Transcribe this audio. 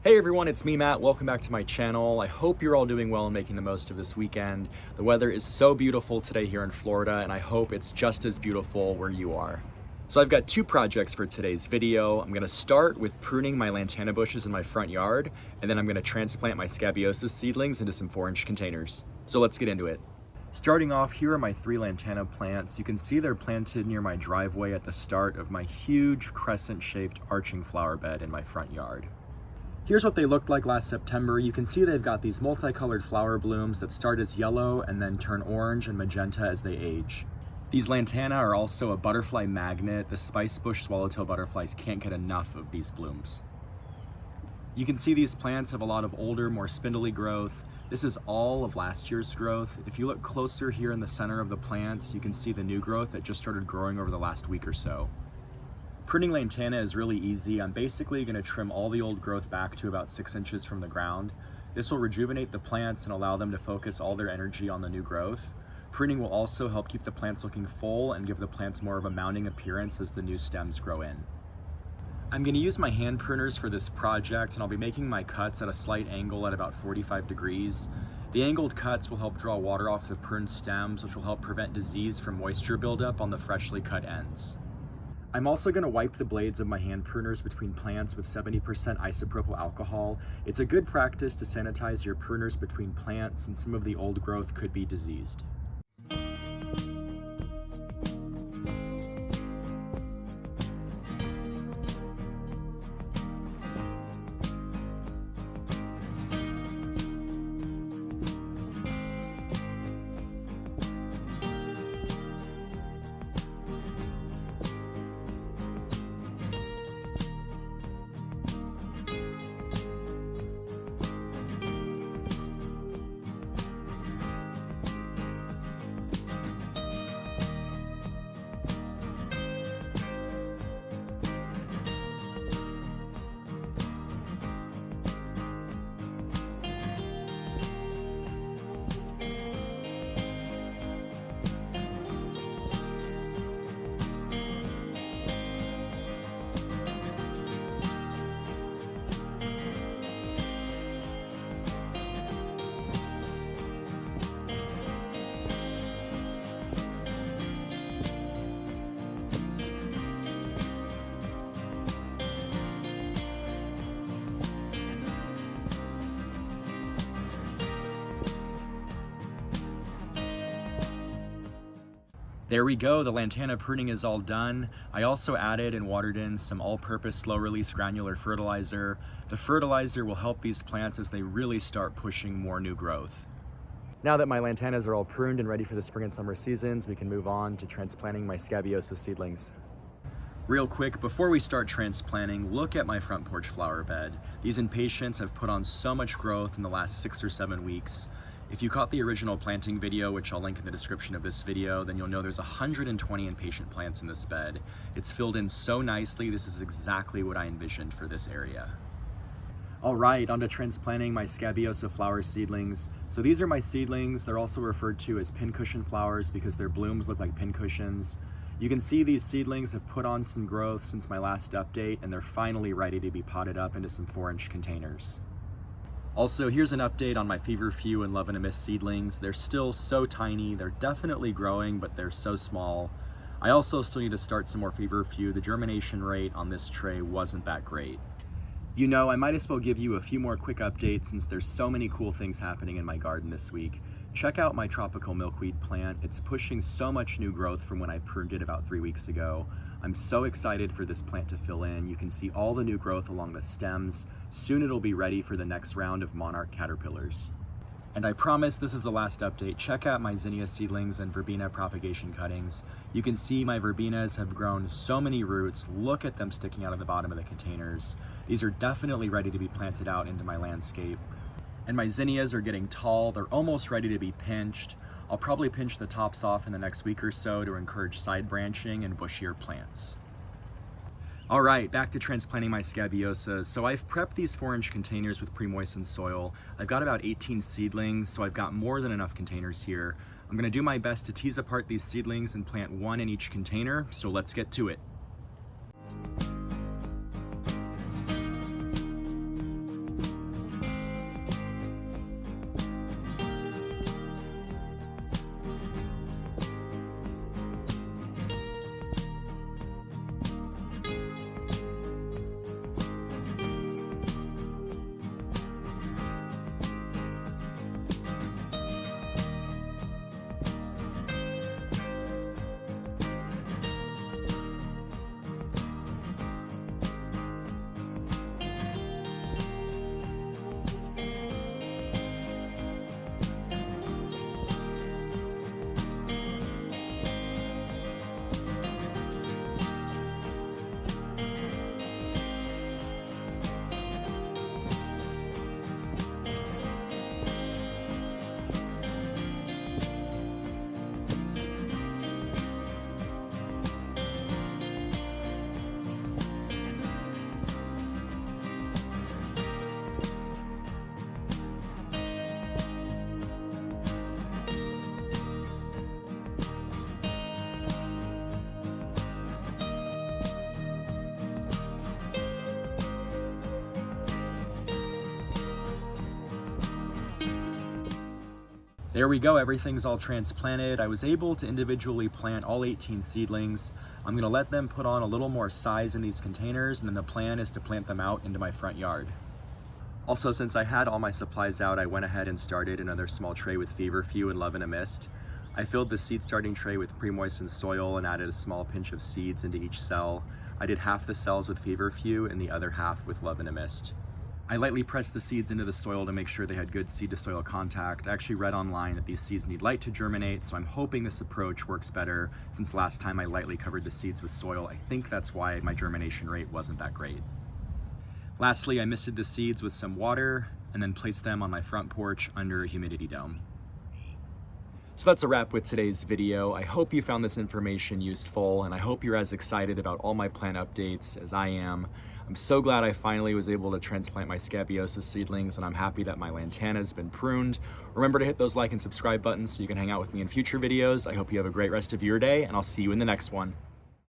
Hey everyone, it's me, Matt. Welcome back to my channel. I hope you're all doing well and making the most of this weekend. The weather is so beautiful today here in Florida, and I hope it's just as beautiful where you are. So I've got two projects for today's video. I'm gonna start with pruning my lantana bushes in my front yard, and then I'm gonna transplant my scabiosa seedlings into some 4-inch containers. So let's get into it. Starting off, here are my 3 lantana plants. You can see they're planted near my driveway at the start of my huge crescent-shaped arching flower bed in my front yard. Here's what they looked like last September. You can see they've got these multicolored flower blooms that start as yellow and then turn orange and magenta as they age. These lantana are also a butterfly magnet. The spice bush swallowtail butterflies can't get enough of these blooms. You can see these plants have a lot of older, more spindly growth. This is all of last year's growth. If you look closer here in the center of the plants, you can see the new growth that just started growing over the last week or so. Pruning lantana is really easy. I'm basically going to trim all the old growth back to about 6 inches from the ground. This will rejuvenate the plants and allow them to focus all their energy on the new growth. Pruning will also help keep the plants looking full and give the plants more of a mounding appearance as the new stems grow in. I'm going to use my hand pruners for this project, and I'll be making my cuts at a slight angle at about 45 degrees. The angled cuts will help draw water off the pruned stems, which will help prevent disease from moisture buildup on the freshly cut ends. I'm also going to wipe the blades of my hand pruners between plants with 70% isopropyl alcohol. It's a good practice to sanitize your pruners between plants, and some of the old growth could be diseased. There we go, the lantana pruning is all done. I also added and watered in some all-purpose slow-release granular fertilizer. The fertilizer will help these plants as they really start pushing more new growth. Now that my lantanas are all pruned and ready for the spring and summer seasons, we can move on to transplanting my scabiosa seedlings. Real quick, before we start transplanting, look at my front porch flower bed. These impatiens have put on so much growth in the last 6 or 7 weeks. If you caught the original planting video, which I'll link in the description of this video, then you'll know there's 120 impatient plants in this bed. It's filled in so nicely. This is exactly what I envisioned for this area. All right, on to transplanting my scabiosa flower seedlings. So these are my seedlings. They're also referred to as pincushion flowers because their blooms look like pincushions. You can see these seedlings have put on some growth since my last update, and they're finally ready to be potted up into some 4-inch containers. Also, here's an update on my Feverfew and Love and a Miss seedlings. They're still so tiny. They're definitely growing, but they're so small. I also still need to start some more Feverfew. The germination rate on this tray wasn't that great. You know, I might as well give you a few more quick updates since there's so many cool things happening in my garden this week. Check out my tropical milkweed plant. It's pushing so much new growth from when I pruned it about 3 weeks ago. I'm so excited for this plant to fill in. You can see all the new growth along the stems. Soon it'll be ready for the next round of monarch caterpillars. And I promise this is the last update. Check out my zinnia seedlings and verbena propagation cuttings. You can see my verbenas have grown so many roots. Look at them sticking out of the bottom of the containers. These are definitely ready to be planted out into my landscape. And my zinnias are getting tall. They're almost ready to be pinched. I'll probably pinch the tops off in the next week or so to encourage side branching and bushier plants. All right, back to transplanting my scabiosas. So I've prepped these 4-inch containers with pre-moistened soil. I've got about 18 seedlings, so I've got more than enough containers here. I'm gonna do my best to tease apart these seedlings and plant one in each container, so let's get to it. There we go, everything's all transplanted. I was able to individually plant all 18 seedlings. I'm gonna let them put on a little more size in these containers, and then the plan is to plant them out into my front yard. Also, since I had all my supplies out, I went ahead and started another small tray with Feverfew and Love in a Mist. I filled the seed starting tray with pre-moistened soil and added a small pinch of seeds into each cell. I did half the cells with Feverfew and the other half with Love in a Mist. I lightly pressed the seeds into the soil to make sure they had good seed to soil contact. I actually read online that these seeds need light to germinate, so I'm hoping this approach works better. Since last time I lightly covered the seeds with soil, I think that's why my germination rate wasn't that great. Lastly, I misted the seeds with some water and then placed them on my front porch under a humidity dome. So that's a wrap with today's video. I hope you found this information useful, and I hope you're as excited about all my plant updates as I am. I'm so glad I finally was able to transplant my Scabiosa seedlings, and I'm happy that my Lantana has been pruned. Remember to hit those like and subscribe buttons so you can hang out with me in future videos. I hope you have a great rest of your day, and I'll see you in the next one.